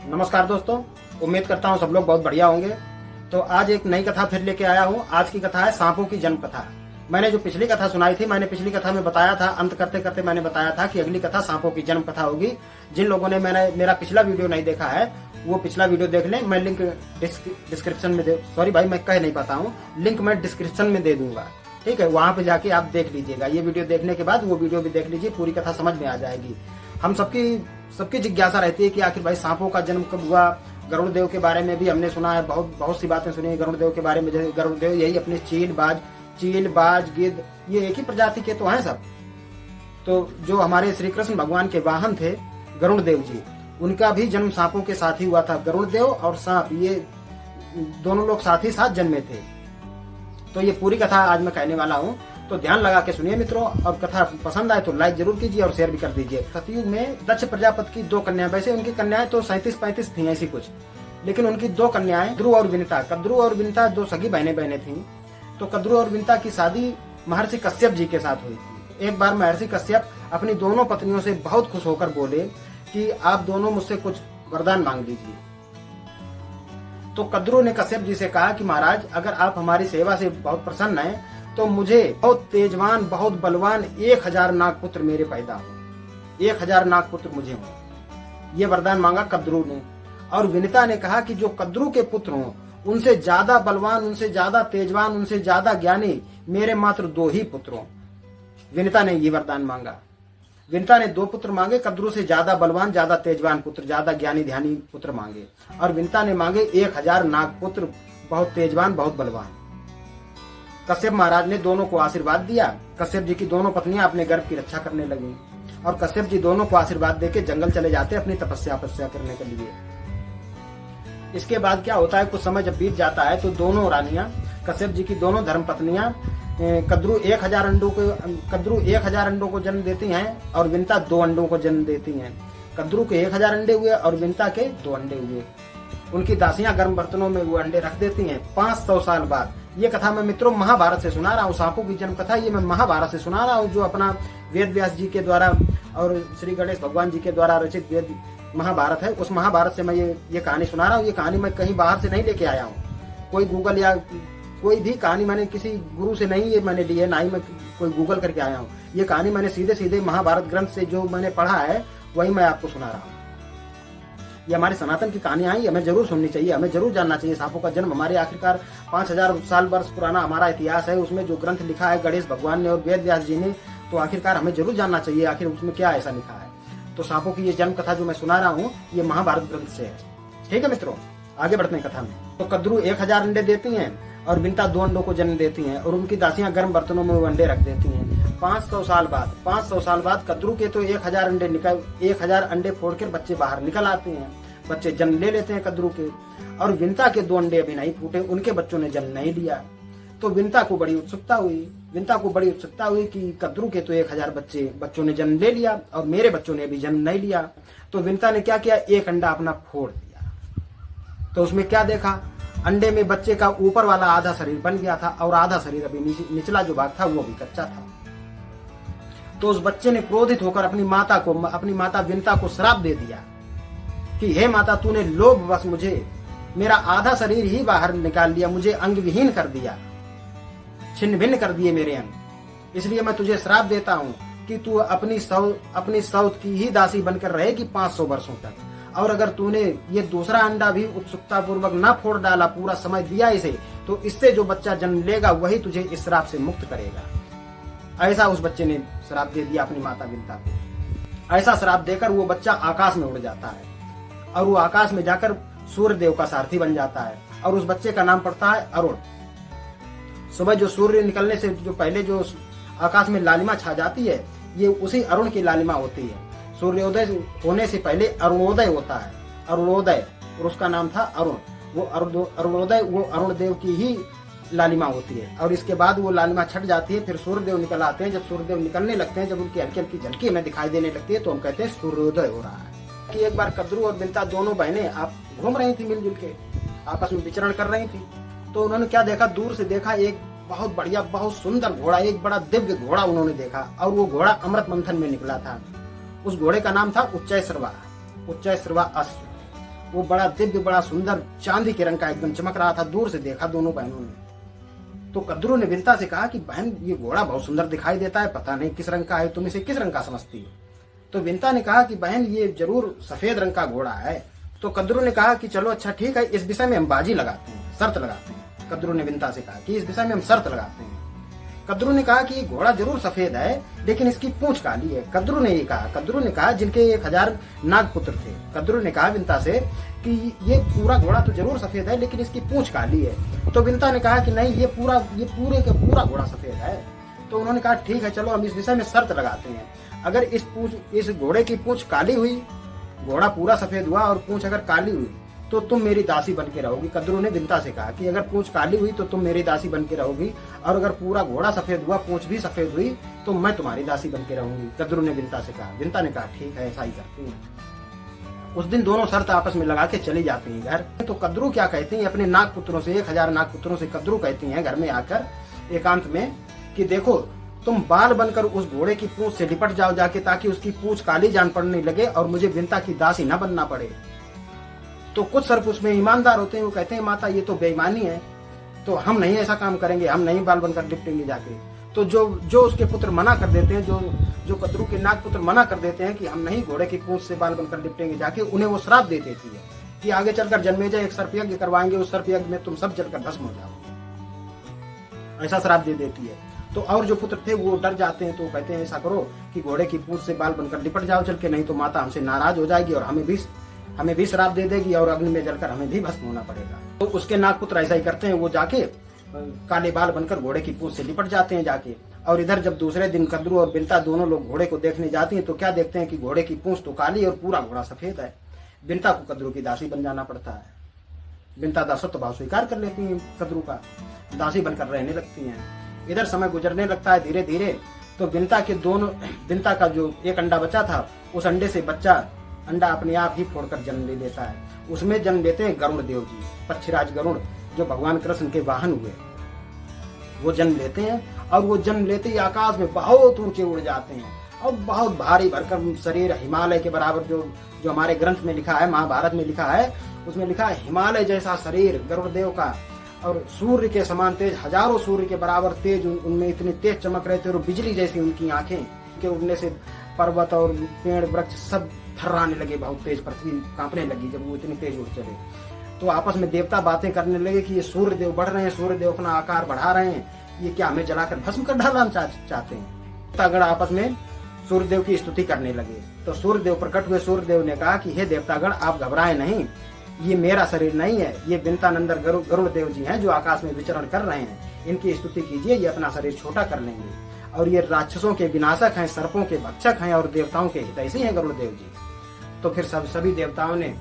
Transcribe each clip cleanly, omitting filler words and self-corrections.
नमस्कार दोस्तों, उम्मीद करता हूँ सब लोग बहुत बढ़िया होंगे। तो आज एक नई कथा फिर लेके आया हूँ। आज की कथा है सांपों की जन्म कथा। मैंने जो पिछली कथा सुनाई थी, मैंने पिछली कथा में बताया था, अंत करते करते मैंने बताया था कि अगली कथा सांपों की जन्म कथा होगी। जिन लोगों ने मेरा पिछला वीडियो नहीं देखा है वो पिछला वीडियो देख लें। मैं लिंक डिस्क्रिप्शन में मैं कह नहीं पाता हूँ, लिंक मैं डिस्क्रिप्शन में दे दूंगा। ठीक है, वहां पे जाके आप देख लीजिएगा। ये वीडियो देखने के बाद वो वीडियो भी देख लीजिए, पूरी कथा समझ में आ जाएगी। हम सबकी जिज्ञासा रहती है कि आखिर भाई सांपों का जन्म कब हुआ। गरुड़ देव के बारे में भी हमने सुना है, बहुत सी बातें सुनी है गरुड़ देव के बारे में। जैसे गरुड़ देव यही अपने चील बाज गिद्ध ये एक ही प्रजाति के तो हैं सब। तो जो हमारे श्री कृष्ण भगवान के वाहन थे गरुड़ देव जी, उनका भी जन्म सांपों के साथ ही हुआ था। गरुड़ देव और सांप ये दोनों लोग साथ ही साथ जन्मे थे। तो ये पूरी कथा आज मैं कहने वाला हूँ, तो ध्यान लगा के सुनिए मित्रों। और कथा पसंद आए तो लाइक जरूर कीजिए और शेयर भी कर दीजिए। सतयुग में दक्ष प्रजापति की 2 कन्याएं, वैसे उनकी कन्याएं तो 37-35 थी ऐसी कुछ, लेकिन उनकी 2 कन्याएं कद्रू और विनिता। कद्रू और विनिता 2 सगी बहनें थीं। तो कद्रू और विनिता की शादी महर्षि कश्यप जी के साथ हुई थी। एक बार महर्षि कश्यप अपनी दोनों पत्नियों से बहुत खुश होकर बोले कि आप दोनों मुझसे कुछ वरदान मांग लीजिए। तो कद्रू ने कश्यप जी से कहा कि महाराज, अगर आप हमारी सेवा से बहुत प्रसन्न हैं तो मुझे बहुत तेजवान, बहुत बलवान 1000 नागपुत्र मेरे पैदा हो, 1000 नागपुत्र मुझे हो। ये वरदान मांगा कद्रू ने। और विनिता ने कहा कि जो कद्रू के पुत्र हों उनसे ज्यादा बलवान, उनसे ज्यादा तेजवान, उनसे ज्यादा ज्ञानी मेरे मात्र 2 ही पुत्र हों। विनिता ने ये वरदान मांगा। विनिता ने 2 पुत्र मांगे, कद्रू से ज्यादा बलवान, ज्यादा तेजवान पुत्र, ज्यादा ज्ञानी ध्यानी पुत्र मांगे। और विनिता ने मांगे 1000 नागपुत्र, बहुत तेजवान, बहुत बलवान। कश्यप महाराज ने दोनों को आशीर्वाद दिया। कश्यप जी की दोनों पत्नियां अपने गर्भ की रक्षा करने लगी और कश्यप जी दोनों को आशीर्वाद देके जंगल चले जाते अपनी तपस्या करने के लिए। इसके बाद क्या होता है, कुछ समय जब बीत जाता है तो दोनों रानियां, कश्यप जी की दोनों धर्म पत्नियां, कद्रू 1000 अंडों को जन्म देती हैं और विनिता 2 अंडों को जन्म देती हैं। कद्रू के 1000 अंडे हुए और विनिता के 2 अंडे हुए। उनकी दासियां गर्म बर्तनों में वो अंडे रख देती हैं। 500 साल बाद, ये कथा मैं मित्रों महाभारत से सुना रहा हूँ। सांपों की जन्म कथा ये मैं महाभारत से सुना रहा हूँ, जो अपना वेद व्यास जी के द्वारा और श्री गणेश भगवान जी के द्वारा रचित वेद महाभारत है। उस महाभारत से मैं ये कहानी सुना रहा हूँ। ये कहानी मैं कहीं बाहर से नहीं लेके आया हूँ। कोई गूगल या कोई भी कहानी मैंने किसी गुरु से नहीं ये मैंने ली है, ना ही मैं कोई गूगल करके आया हूँ। ये कहानी मैंने सीधे महाभारत ग्रंथ से जो मैंने पढ़ा है वही मैं आपको सुना रहा हूँ। ये हमारे सनातन की कहानियां हैं, हमें जरूर सुननी चाहिए, हमें जरूर जानना चाहिए। सांपों का जन्म हमारे आखिरकार 5000 साल वर्ष पुराना हमारा इतिहास है। उसमें जो ग्रंथ लिखा है गणेश भगवान ने और वेद व्यास जी ने, तो आखिरकार हमें जरूर जानना चाहिए आखिर उसमें क्या ऐसा लिखा है। तो सांपों की ये जन्म कथा जो मैं सुना रहा हूँ ये महाभारत ग्रंथ से है। ठीक है मित्रों, आगे बढ़ते हैं कथा में। तो कद्रू 1000 अंडे देती हैं और विनिता 2 अंडों को जन्म देती हैं और उनकी दासियां गर्म बर्तनों में वो अंडे रख देती हैं। 500 साल बाद कद्रू के तो 1000 अंडे फोड़कर बच्चे बाहर निकल आते हैं। बच्चे जन्म ले लेते हैं कद्रू के। और विनिता के 2 अंडे अभी नहीं फूटे, उनके बच्चों ने जन्म नहीं लिया। तो विनिता को बड़ी उत्सुकता हुई कि कद्रू के तो 1000 बच्चों ने जन्म ले लिया और मेरे बच्चों ने अभी जन्म नहीं लिया। तो विनिता ने क्या किया, एक अंडा अपना फोड़ दिया। तो उसमें क्या देखा, अंडे में बच्चे का ऊपर वाला आधा शरीर बन गया था और आधा शरीर अभी निचला जो भाग था वो भी कच्चा था। तो उस बच्चे ने क्रोधित होकर अपनी माता विनिता को श्राप दे दिया कि हे माता, तूने लोभवश मुझे मेरा आधा शरीर ही बाहर निकाल लिया, मुझे अंग विहीन कर दिया, छिन्न भिन्न कर दिए मेरे अंग। इसलिए मैं तुझे श्राप देता हूँ कि तू अपनी सौत की ही दासी बनकर रहेगी 500 वर्षों तक। और अगर तूने ये दूसरा अंडा भी उत्सुकता पूर्वक न फोड़ डाला, पूरा समय दिया इसे, तो इससे जो बच्चा जन्म लेगा वही तुझे इस श्राप से मुक्त करेगा। ऐसा उस बच्चे ने श्राप दे दिया अपनी माता विनिता को। ऐसा श्राप देकर वो बच्चा आकाश में उड़ जाता है और वो आकाश में जाकर सूर्य देव का सारथी बन जाता है और उस बच्चे का नाम पड़ता है अरुण। सुबह जो सूर्य निकलने से जो पहले जो आकाश में लालिमा छा जाती है, ये उसी अरुण की लालिमा होती है। सूर्योदय होने से पहले अरुणोदय होता है, अरुणोदय, और उसका नाम था अरुण। वो अरुणोदय वो अरुण देव की ही लालिमा होती है। और इसके बाद वो लालिमा छट जाती है, फिर सूर्यदेव निकल आते हैं। जब सूर्यदेव निकलने लगते हैं, जब उनकी हल्की हल्की झलकी हमें दिखाई देने लगती है, तो हम कहते हैं सूर्योदय हो रहा है। कि एक बार कद्रू और विनिता दोनों बहनें आप घूम रही थी, मिलजुल के आपस में विचरण कर रही थी। तो उन्होंने क्या देखा, दूर से देखा एक बहुत बढ़िया, बहुत सुंदर घोड़ा, एक बड़ा दिव्य घोड़ा उन्होंने देखा। और वो घोड़ा अमृत मंथन में निकला था। उस घोड़े का नाम था उच्चैश्रवा अश्व। वो बड़ा दिव्य, बड़ा सुंदर चांदी के रंग का एकदम चमक रहा था। दूर से देखा दोनों बहनों ने। तो कद्रू ने विंता से कहा कि बहन, ये घोड़ा बहुत सुंदर दिखाई देता है, पता नहीं किस रंग का है, तुम इसे किस रंग का समझती हो? तो विंता ने कहा कि बहन, ये जरूर सफेद रंग का घोड़ा है। तो कद्रू ने कहा कि चलो अच्छा ठीक है, इस विषय में हम बाजी लगाते हैं, शर्त लगाते हैं। कद्रू ने विंता से कहा कि इस विषय में हम शर्त लगाते हैं। कद्रू ने कहा कि घोड़ा जरूर सफेद है, लेकिन इसकी पूंछ काली है। कद्रू ने कहा जिनके 1000 नागपुत्र थे। कद्रू ने कहा विंता से कि ये पूरा घोड़ा तो जरूर सफेद है, लेकिन इसकी पूंछ काली है। तो विंता ने कहा कि नहीं, ये पूरे का पूरा घोड़ा सफेद है। तो उन्होंने कहा ठीक है, चलो हम इस विषय में शर्त लगाते हैं। अगर इस घोड़े की पूंछ काली हुई, घोड़ा पूरा सफेद हुआ और पूंछ अगर काली हुई, तो तुम मेरी दासी बन के रहोगी। कद्रू ने विंता से कहा कि अगर पूंछ काली हुई तो तुम मेरी दासी बन के रहोगी, और अगर पूरा घोड़ा सफेद हुआ, पूंछ भी सफेद हुई, तो मैं तुम्हारी दासी बन के रहूंगी। कद्रू ने विंता से कहा। विंता ने कहा ठीक है, ऐसा ही करती हैं। उस दिन दोनों शर्त आपस में लगा के चली जाती हैं घर। तो कद्रू क्या कहती हैं अपने नागपुत्रों से, 1000 नागपुत्रों से कद्रू कहती हैं घर में आकर एकांत में कि देखो, तुम बाल बनकर उस घोड़े की पूंछ से लिपट जाओ जाके, ताकि उसकी पूंछ काली जान पड़ने लगे और मुझे विंता की दासी न बनना पड़े। तो कुछ सर्प उसमें ईमानदार होते हैं, वो कहते हैं माता ये तो बेईमानी है, तो हम नहीं ऐसा काम करेंगे, हम नहीं बाल बनकर लिपटेंगे जाके। तो जो उसके पुत्र मना कर देते हैं, जो कद्रू के नाग पुत्र मना कर देते हैं कि हम नहीं घोड़े की पूंछ से बाल बनकर लिपटेंगे जाके, उन्हें वो श्राप दे देती है कि आगे चलकर जन्मेजय एक सर्प यज्ञ करवाएंगे, उस सर्प यज्ञ में तुम सब जलकर भस्म हो जाओगे, ऐसा श्राप दे देती है। तो और जो पुत्र थे वो डर जाते हैं, तो कहते हैं ऐसा करो कि घोड़े की पूंछ से बाल बनकर लिपट जाओ चल के, नहीं तो माता हमसे नाराज हो जाएगी और हमें भी श्राप दे देगी और अग्नि में जलकर हमें भी भस्म होना पड़ेगा। तो उसके नागपुत्र ऐसा ही करते हैं, वो जाके काले बाल बनकर घोड़े की पूंछ से लिपट जाते हैं जाके। और इधर जब दूसरे दिन कद्रू और बिंता दोनों लोग घोड़े को देखने जाती हैं, तो क्या देखते हैं कि घोड़े की पूंछ तो काली और पूरा घोड़ा सफेद है। बिंता को कद्रू की दासी बन जाना पड़ता है। बिंता दासत्व भाव स्वीकार कर लेती है, कद्रू का दासी बनकर रहने लगती हैं। इधर समय गुजरने लगता है धीरे धीरे। तो बिंता का जो एक अंडा बचा था, उस अंडे से बच्चा अंडा अपने आप ही फोड़कर जन्म ले लेता है। उसमें जन्म लेते हैं गरुड़ देव जी, पक्षीराज गरुड़, जो भगवान कृष्ण के वाहन हुए, वो जन्म लेते हैं। और वो जन्म लेते ही आकाश में बहुत ऊंचे उड़ जाते हैं और बहुत भारी भरकम शरीर, हिमालय के बराबर, जो हमारे ग्रंथ में लिखा है, महाभारत में लिखा है, उसमें लिखा है हिमालय जैसा शरीर गरुड़ देव का, और सूर्य के समान तेज, हजारों सूर्य के बराबर तेज, उनमें इतने तेज चमक रहे थे, और बिजली जैसी उनकी आंखें के उड़ने से पर्वत और पेड़ वृक्ष सब थर्राने लगे, बहुत तेज पृथ्वी कांपने लगी जब वो इतनी तेज उड़ चले। तो आपस में देवता बातें करने लगे कि ये सूर्य देव बढ़ रहे हैं, सूर्य देव अपना आकार बढ़ा रहे हैं, ये क्या हमें जलाकर भस्म कर डालना चाहते हैं। देवतागण आपस में सूर्य देव की स्तुति करने लगे। तो सूर्य देव प्रकट हुए। सूर्य देव ने कहा कि हे देवतागण, आप घबराए नहीं, ये मेरा शरीर नहीं है, ये बिंतानंदर गरुड़ देव जी हैं जो आकाश में विचरण कर रहे हैं, इनकी स्तुति कीजिए, ये अपना शरीर छोटा कर लेंगे। और ये राक्षसों के विनाशक हैं, सर्पों के भक्षक हैं और देवताओं के हितैषी हैं गरुड़ देव जी। तो फिर सभी देवताओं ने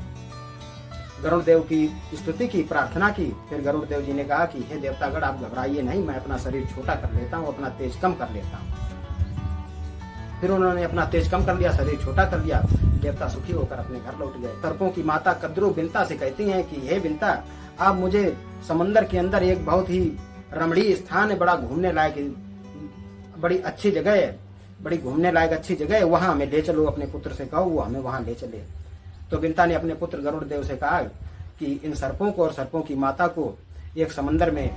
गरुड़ देव की स्तुति की, प्रार्थना की। फिर गरुड़ देव जी ने कहा कि हे देवतागण, आप घबराइए नहीं, मैं अपना शरीर छोटा कर लेता हूँ, अपना तेज कम कर लेता हूँ। फिर उन्होंने अपना तेज कम कर लिया, शरीर छोटा कर लिया। देवता सुखी होकर अपने घर लौट गए। सर्पों की माता कद्रू बिंता से कहती हैं कि हे बिंता, आप मुझे समंदर के अंदर एक बहुत ही रमणीय स्थान है, बड़ा घूमने लायक, बड़ी अच्छी जगह है, बड़ी घूमने लायक अच्छी जगह है, वहां हमें ले चलो। अपने पुत्र से कहो वो हमें वहां ले चले। तो बिंता ने अपने पुत्र गरुड़ देव से कहा कि इन सर्पों को और सर्पों की माता को एक समंदर में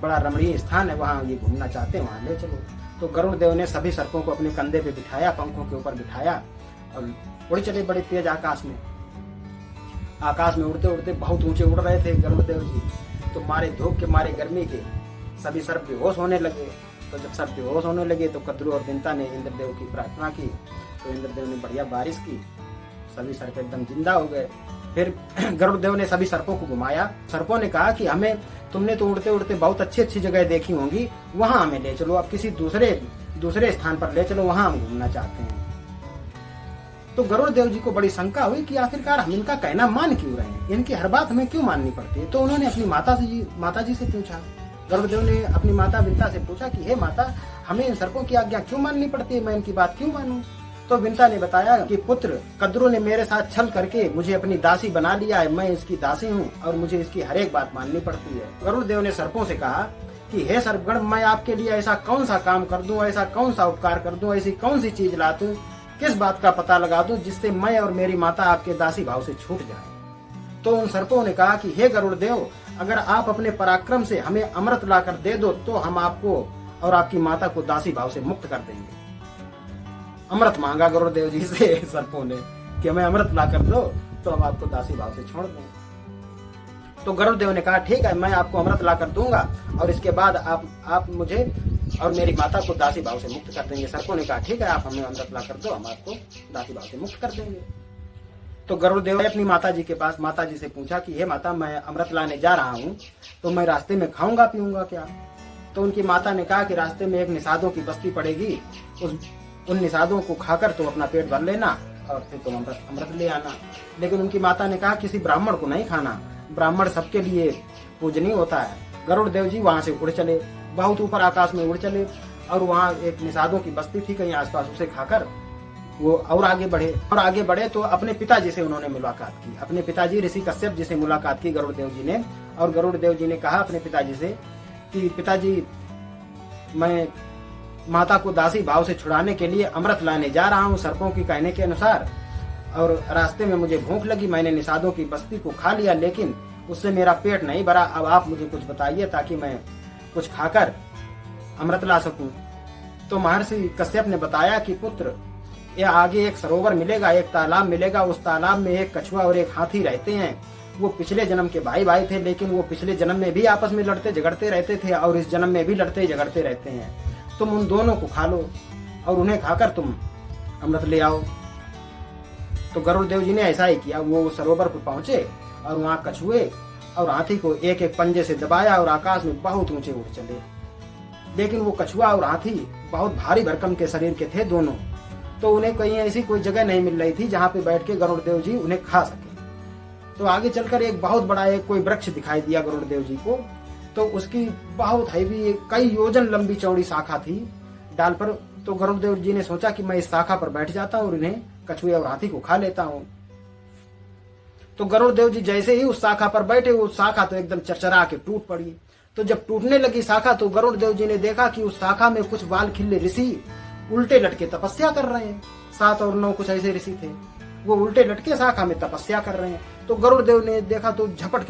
बड़ा रमणीय स्थान है, वहां ये घूमना चाहते हैं, वहां ले चलो। तो गरुड़ देव ने सभी सर्पों को अपने कंधे पे बिठाया, पंखों के ऊपर बिठाया और उड़ चले बड़े तेज आकाश में। आकाश में उड़ते उड़ते बहुत ऊंचे उड़ रहे थे गरुड़ देव जी। तो मारे धूप के, मारे गर्मी के, सभी सर्प बेहोश होने लगे। तो जब सर्प बेहोश होने लगे तो कद्रू और बिंता ने इंद्रदेव की प्रार्थना की। तो इंद्रदेव ने बढ़िया बारिश की, सभी सर्प एकदम जिंदा हो गए। फिर गरुड़ देव ने सभी सर्पों को घुमाया। सर्पों ने कहा कि हमें, तुमने तो उड़ते उड़ते बहुत अच्छी अच्छी जगह देखी होंगी, वहां हमें ले चलो, अब किसी दूसरे स्थान पर ले चलो, वहां हम घूमना चाहते हैं। तो गरुड़ देव जी को बड़ी शंका हुई कि आखिरकार हम इनका कहना मान क्यों रहे हैं, इनकी हर बात हमें क्यों माननी पड़ती है। तो उन्होंने अपनी माता जी से पूछा। गरुड़ देव ने अपनी माता बिंता से पूछा कि हे माता, हमें इन सर्पों की आज्ञा क्यों माननी पड़ती है, मैं इनकी बात क्यों मानूं। तो बिंता ने बताया कि पुत्र, कद्रू ने मेरे साथ छल करके मुझे अपनी दासी बना लिया है, मैं इसकी दासी हूँ और मुझे इसकी हर एक बात माननी पड़ती है। गरुड़ देव ने सर्पों से कहा कि हे सर्पगण, मैं आपके लिए ऐसा कौन सा काम कर दूं, ऐसा कौन सा उपकार कर दूं, ऐसी कौन सी चीज ला दूं, किस बात का पता लगा दूं जिससे मैं और मेरी माता आपके दासी भाव से छूट जाए। तो उन सर्पों ने कहा कि हे गरुड़ देव, अगर आप अपने पराक्रम से हमें अमृत लाकर दे दो तो हम आपको और आपकी माता को दासी भाव से मुक्त कर देंगे। अमृत मांगा गरुड़ देव जी से सर्पों ने कि हमें अमृत लाकर दो तो हम आपको दासी भाव से छोड़ देंगे। तो गरुड़ देव ने कहा ठीक है, मैं आपको अमृत लाकर दूंगा और इसके बाद आप मुझे और मेरी माता को दासी भाव से मुक्त कर देंगे। सर्पों ने कहा ठीक है, आप हमें अमृत लाकर दो, हम आपको दासी भाव से मुक्त कर देंगे। तो गरुड़ देव ने अपनी माता जी के पास माता जी से पूछा कि हे माता, मैं अमृत लाने जा रहा हूँ, तो मैं रास्ते में खाऊंगा पीऊंगा क्या? तो उनकी माता ने कहा कि रास्ते में एक निषादों की बस्ती पड़ेगी, उन निषादों को खाकर तुम अपना पेट भर लेना और फिर तुम अमृत ले आना। लेकिन उनकी माता ने कहा किसी ब्राह्मण को नहीं खाना, ब्राह्मण सबके लिए पूजनीय होता है। गरुड़ देव जी वहां से उड़ चले, बहुत ऊपर आकाश में उड़ चले और वहां एक निषादों की बस्ती थी कहीं आसपास, उसे खाकर वो और आगे बढ़े तो अपने पिताजी से उन्होंने मुलाकात की। अपने पिताजी ऋषि कश्यप जी से मुलाकात की गरुड़ देव जी ने, और गरुड़ देव जी ने कहा अपने पिताजी से कि पिताजी, मैं माता को दासी भाव से छुड़ाने के लिए अमृत लाने जा रहा हूँ सर्पों की कहने के अनुसार, और रास्ते में मुझे भूख लगी, मैंने निषादों की बस्ती को खा लिया, लेकिन उससे मेरा पेट नहीं भरा। अब आप मुझे कुछ बताइए ताकि मैं कुछ खाकर अमृत ला सकूं। तो महर्षि कश्यप ने बताया कि पुत्र, ये आगे एक सरोवर मिलेगा, एक तालाब मिलेगा, उस तालाब में एक कछुआ और एक हाथी रहते हैं। वो पिछले जन्म के भाई भाई थे, लेकिन वो पिछले जन्म में भी आपस में लड़ते झगड़ते रहते थे और इस जन्म में भी लड़ते झगड़ते रहते हैं। तुम उन दोनों को खा लो और उन्हें खाकर तुम अमृत ले आओ। तो गरुड़ देव जी ने ऐसा ही किया। वो सरोवर पर पहुंचे और वहां कछुए और हाथी को एक एक पंजे से दबाया और आकाश में बहुत ऊंचे उड़ चले। लेकिन वो कछुआ और हाथी बहुत भारी भरकम के शरीर के थे दोनों, तो उन्हें कहीं ऐसी कोई जगह नहीं मिल रही थी जहां पे बैठ के गरुड़ देव जी उन्हें खा सके। तो आगे चलकर एक बहुत बड़ा एक कोई वृक्ष दिखाई दिया गरुड़ देव जी को। तो उसकी बहुत हैवी कई योजन लंबी चौड़ी शाखा थी डाल पर। तो गरुड़ देव जी ने सोचा कि मैं इस शाखा पर बैठ जाता हूँ और इन्हें कछुए और हाथी को खा लेता हूँ। तो गरुड़ देव जी जैसे ही उस शाखा पर बैठे, वो शाखा तो एकदम चरचरा के टूट पड़ी। तो जब टूटने लगी शाखा तो गरुड़ देव जी ने देखा कि उस शाखा में कुछ बाल खिल्ले ऋषि उल्टे लटके तपस्या कर रहे हैं। 7 और 9 कुछ ऐसे ऋषि थे, वो उल्टे लटके शाखा में तपस्या कर रहे हैं। तो गरुड़ देव ने देखा तो झपट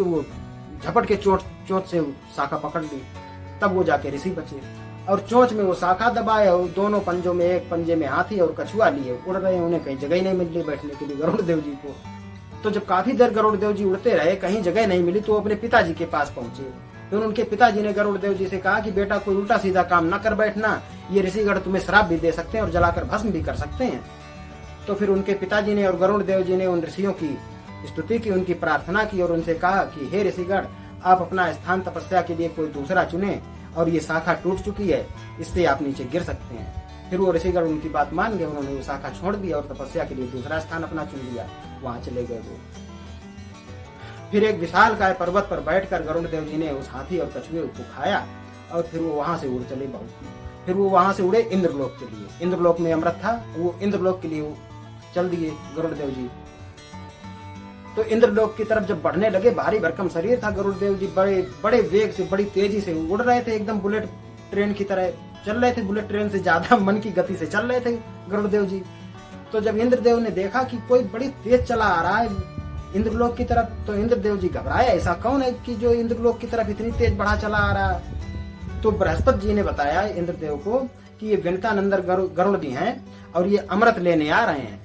के चोट से शाखा पकड़ ली। तब वो जाके ऋषि बचे और चोंच में वो शाखा दबाए और दोनों पंजों में, एक पंजे में हाथी और कछुआ लिए उड़ रहे हैं। उन्हें कहीं जगह ही नहीं मिल रही बैठने के लिए गरुड़ देव जी को। तो जब काफी देर गरुड़ देव जी उड़ते रहे, कहीं जगह नहीं मिली, तो अपने पिताजी के पास पहुंचे। फिर उनके पिताजी ने गरुड़ देव जी से कहा कि बेटा, कोई उल्टा सीधा काम न कर बैठना, ये ऋषिगण तुम्हें श्राप भी दे सकते हैं और जलाकर भस्म भी कर सकते हैं। तो फिर उनके पिताजी ने और गरुड़ देव जी ने उन ऋषियों की स्तुति की, उनकी प्रार्थना की और उनसे कहा कि हे ऋषिगण, आप अपना स्थान तपस्या के लिए कोई दूसरा चुने और ये शाखा टूट चुकी है, इससे आप नीचे गिर सकते हैं। फिर वो ऋषिगण उनकी बात मान गए, उन्होंने वो शाखा छोड़ दी और तपस्या के लिए दूसरा स्थान अपना चुन लिया, वहां चले गए वो। फिर एक विशालकाय पर्वत पर बैठकर गरुड़ देव जी ने उस हाथी और कछुए को खाया और फिर वो वहां से उड़ चले बहुत। फिर वो वहां से उड़े इंद्रलोक के लिए। इंद्रलोक में अमृत था, वो इंद्रलोक के लिए चल दिए गरुड़ देव जी। तो इंद्रलोक की तरफ जब बढ़ने लगे, भारी भरकम शरीर था गरुड़ देव जी, बड़े बड़े वेग से, बड़ी तेजी से उड़ रहे थे, एकदम बुलेट ट्रेन की तरह चल रहे थे। बुलेट ट्रेन से ज्यादा मन की गति से चल रहे थे गरुड़ देव जी। तो जब इंद्रदेव ने देखा कि कोई बड़ी तेज चला आ रहा है इंद्रलोक की तरफ, तो इंद्रदेव जी घबराए, ऐसा कौन है कि जो इंद्रलोक की तरफ इतनी तेज बढ़ा चला आ रहा है। तो बृहस्पति जी ने बताया इंद्रदेव को कि ये विनतानंदर गरुड़ जी हैं और ये अमृत लेने आ रहे हैं।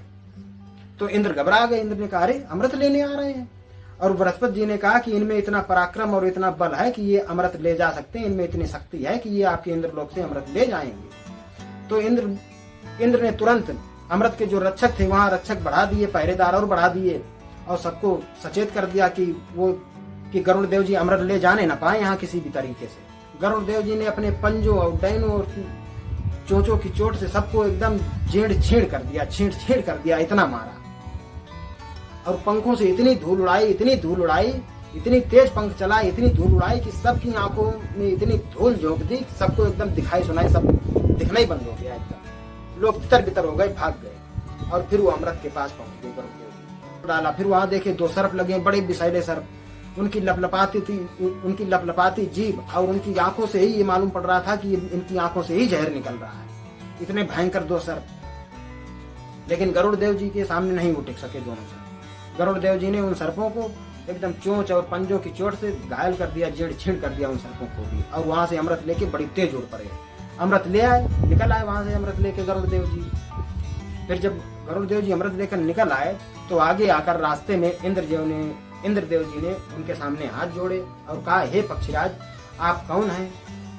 तो इंद्र घबरा गए। इंद्र ने कहा, अरे अमृत लेने आ रहे हैं? और बृहस्पति जी ने कहा कि इनमें इतना पराक्रम और इतना बल है कि ये अमृत ले जा सकते हैं, इनमें इतनी शक्ति है कि ये आपके इंद्रलोक से अमृत ले जाएंगे। तो इंद्र ने तुरंत अमृत के जो रक्षक थे वहां रक्षक बढ़ा दिए, पहरेदार और बढ़ा दिए और सबको सचेत कर दिया कि गरुड़ देव जी अमृत ले जाने ना पाए यहाँ किसी भी तरीके से। गरुड़ देव जी ने अपने पंजों और डैनों और चोंचों की चोट से सबको एकदम छीड़ कर दिया, इतना मारा। और पंखों से इतनी धूल उड़ाई, इतनी तेज पंख चला, इतनी धूल उड़ाई कि सबकी आंखों में इतनी धूल झोंक दी, सबको एकदम दिखाई सुनाई, सब दिखना ही बंद हो गया एकदम। लोग तितर बितर हो गए, भाग गए। और फिर वो अमृत के पास पहुंच गए गरुड़ देव जी। डाला, फिर वहां देखे 2 सर्प लगे, बड़े विषैले सर्प। उनकी लपलपाती जीभ और उनकी आंखों से ही ये मालूम पड़ रहा था कि इनकी आंखों से ही जहर निकल रहा है। इतने भयंकर 2 सर्प। लेकिन गरुड़ देव जी के सामने नहीं वो टिक सके दोनों सर्प। गरुड़ देव जी ने उन सर्पों को एकदम चोंच और पंजों की चोट से घायल कर दिया, जेड़ छीड़ कर दिया उन सर्पों को भी। और वहां से अमृत लेके बड़ी तेज उड़ पड़े। अमृत ले आए, निकल आए वहां से अमृत लेके गरुड़देव जी। फिर जब गरुड़देव जी अमृत लेकर निकल आए तो आगे आकर रास्ते में इंद्रदेव जी ने उनके सामने हाथ जोड़े और कहा, हे पक्षीराज, आप कौन हैं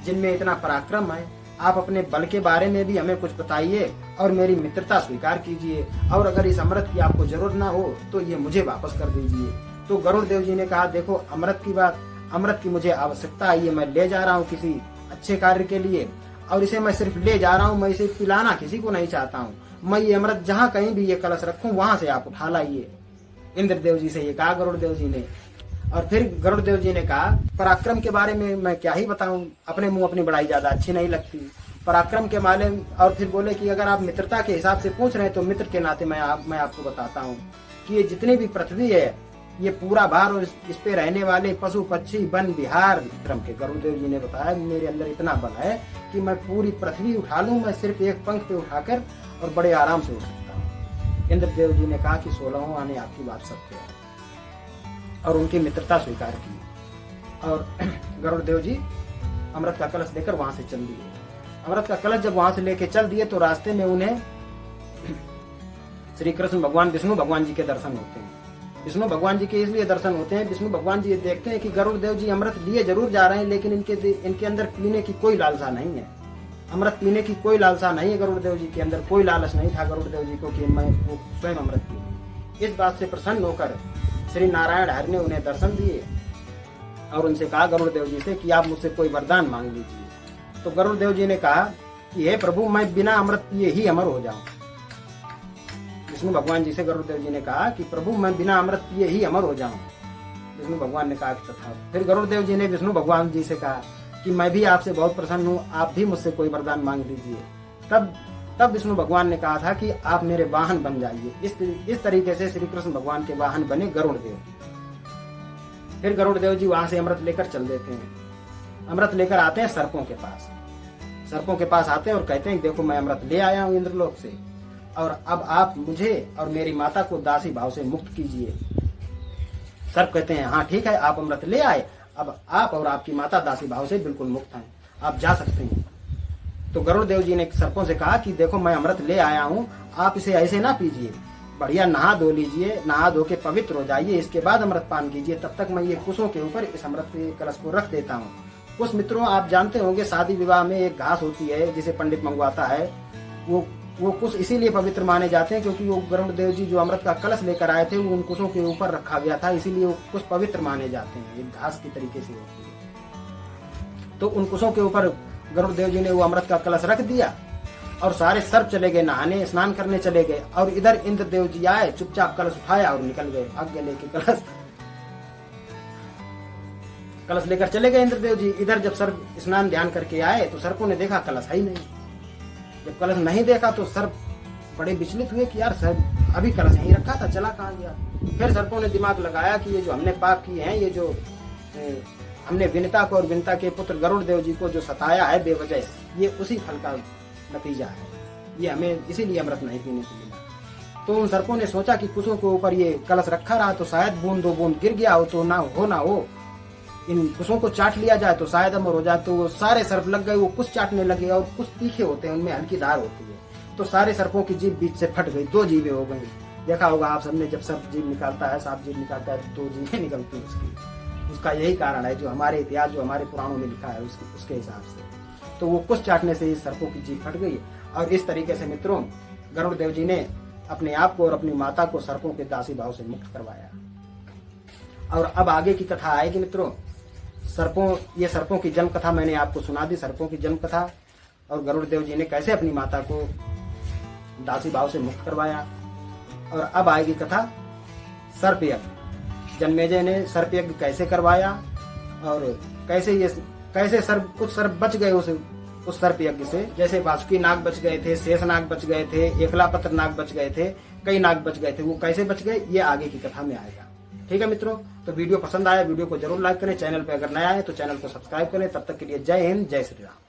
जिनमें इतना पराक्रम है? आप अपने बल के बारे में भी हमें कुछ बताइए और मेरी मित्रता स्वीकार कीजिए, और अगर इस अमृत की आपको जरूरत ना हो तो ये मुझे वापस कर दीजिए। तो गरुड़देव जी ने कहा, देखो अमृत की मुझे आवश्यकता है, ये मैं ले जा रहा हूँ किसी अच्छे कार्य के लिए, और इसे मैं सिर्फ ले जा रहा हूँ, मैं इसे पिलाना किसी को नहीं चाहता हूँ। मैं ये अमृत जहाँ कहीं भी ये कलश रखूं वहां से आप उठा लाइए। इंद्रदेव जी से ये कहा गरुड़देव जी ने। और फिर गरुड़देव जी ने कहा, पराक्रम के बारे में मैं क्या ही बताऊं, अपने मुंह अपनी बड़ाई ज्यादा अच्छी नहीं लगती पराक्रम के माले। और फिर बोले कि अगर आप मित्रता के हिसाब से पूछ रहे हैं तो मित्र के नाते मैं आपको बताता हूँ कि ये जितनी भी पृथ्वी है, ये पूरा भार और इस पे रहने वाले पशु पक्षी वन विहार क्रम के, गरुड़देव जी ने बताया मेरे अंदर इतना बल है कि मैं पूरी पृथ्वी उठा लूं, मैं सिर्फ एक पंख पे उठाकर और बड़े आराम से उठ सकता हूँ। इंद्रदेव जी ने कहा कि 16 आने आपकी बात सत्य है, और उनकी मित्रता स्वीकार की। और गरुड़देव जी अमृत का कलश लेकर वहां से चल दिए। अमृत का कलश जब वहां से लेके चल दिए तो रास्ते में उन्हें श्री कृष्ण भगवान विष्णु भगवान जी के दर्शन होते हैं। विष्णु भगवान जी के इसलिए दर्शन होते हैं, विष्णु भगवान जी देखते हैं कि गरुड़देव जी अमृत लिए जरूर जा रहे हैं, लेकिन इनके अंदर पीने की कोई लालसा नहीं है। अमृत पीने की कोई लालसा नहीं है, गरुड़देव जी के अंदर कोई लालच नहीं था गरुड़देव जी को कि मैं वो स्वयं अमृत पी। इस बात से प्रसन्न होकर श्री नारायण हरि ने उन्हें दर्शन दिए और उनसे कहा गरुड़देव जी से कि आप मुझसे कोई वरदान मांग लीजिए। तो गरुड़देव जी ने कहा कि हे प्रभु, मैं बिना अमृत पिए ही अमर हो जाऊं। विष्णु भगवान जी से गरुड़देव जी ने कहा कि प्रभु, मैं बिना अमृत पिए ही अमर हो जाऊं। विष्णु भगवान ने कहा तथा। फिर गरुड़देव जी ने विष्णु भगवान जी से कहा कि मैं भी आपसे बहुत प्रसन्न हूँ, आप भी मुझसे कोई वरदान मांग लीजिए। तब विष्णु भगवान ने कहा था कि आप मेरे वाहन बन जाइए। इस तरीके से श्री कृष्ण भगवान के वाहन बने गरुड़देव। फिर गरुड़देव जी वहां से अमृत लेकर चल देते हैं। अमृत लेकर आते हैं सर्पों के पास। सर्पों के पास आते हैं और कहते हैं, देखो मैं अमृत ले आया हूँ इंद्रलोक से, और अब आप मुझे और मेरी माता को दासी भाव से मुक्त कीजिए। सर्प कहते हैं, हाँ ठीक है, आप अमृत ले आए, अब आप और आपकी माता दासी भाव से बिल्कुल मुक्त हैं, आप जा सकते हैं। तो गरुड़देव जी ने सर्पों से कहा कि देखो मैं अमृत ले आया हूँ, आप इसे ऐसे ना पीजिए, बढ़िया नहा धो लीजिए, नहा धो के पवित्र हो जाइए, इसके बाद अमृत पान कीजिए। तब तक मैं ये कुशों के ऊपर इस अमृत के कलश को रख देता हूँ। कुछ मित्रों, आप जानते होंगे शादी विवाह में एक घास होती है जिसे पंडित मंगवाता है, वो कुश इसीलिए पवित्र माने जाते हैं क्योंकि वो गरुड़देव जी जो अमृत का कलश लेकर आए थे वो उन कुशों के ऊपर रखा गया था, इसीलिए वो कुश पवित्र माने जाते हैं। एक घास की तरीके से होती है। तो उन कुशों के ऊपर गरुड़देव जी ने वो अमृत का कलश रख दिया और सारे सर्प चले गए नहाने, स्नान करने चले गए। और इधर इंद्रदेव जी आए, चुपचाप कलश उठाया और निकल गए, आगे लेके कलश लेकर चले गए इंद्रदेव जी। इधर जब सर्प स्नान ध्यान करके आए तो सर्पों ने देखा कलश है ही नहीं। जब कलश नहीं देखा तो सर्प बड़े विचलित हुए कि यार सर्प अभी कलश यहीं रखा था, चला कहाँ गया। फिर सर्पों ने दिमाग लगाया कि ये जो हमने पाप किए हैं, ये जो हमने विनिता को और विनिता के पुत्र गरुड़देव जी को जो सताया है बेवजह, ये उसी फल का नतीजा है, ये हमें इसीलिए अमृत नहीं पीने को मिला। तो उन सर्पों ने सोचा कि कुशों के ऊपर ये कलश रखा रहा तो शायद बूंद दो बूंद गिर गया हो तो ना हो, इन कुशों को चाट लिया जाए तो शायद अमर हो जाए। तो वो सारे सर्प लग गए, वो कुछ चाटने लगे, और कुछ तीखे होते हैं, उनमें हल्की धार होती है। तो सारे सर्पों की जीभ बीच से फट गई, 2 जीभें हो गई। देखा होगा आप सबने, जब सर्प जीभ निकालता है, सांप जीभ निकालता है, 2 जीभें निकलती है उसकी। उसका यही कारण है, जो हमारे इतिहास, जो हमारे पुराणों में लिखा है उसके हिसाब से। तो वो कुछ चाटने से सर्पों की जीभ फट गई। और इस तरीके से मित्रों गरुड़देव जी ने अपने आप को और अपनी माता को सर्पों के दासी भाव से मुक्त करवाया। और अब आगे की कथा आएगी मित्रों। ये सर्पों की जन्म कथा मैंने आपको सुना दी, सर्पों की जन्म कथा, और गरुड़देव जी ने कैसे अपनी माता को दासी भाव से मुक्त करवाया। और अब आएगी कथा सर्प यज्ञ। जन्मेजय ने सर्प यज्ञ कैसे करवाया और कैसे कुछ सर्प बच गए उस सर्प यज्ञ से। जैसे वासुकी नाग बच गए थे, शेष नाग बच गए थे, एकलापत्र नाग बच गए थे, कई नाग बच गए थे, वो कैसे बच गए ये आगे की कथा में आएगा। ठीक है मित्रों, तो वीडियो पसंद आया, वीडियो को जरूर लाइक करें। चैनल पे अगर नया है तो चैनल को सब्सक्राइब करें। तब तक के लिए जय हिंद, जय श्री राम।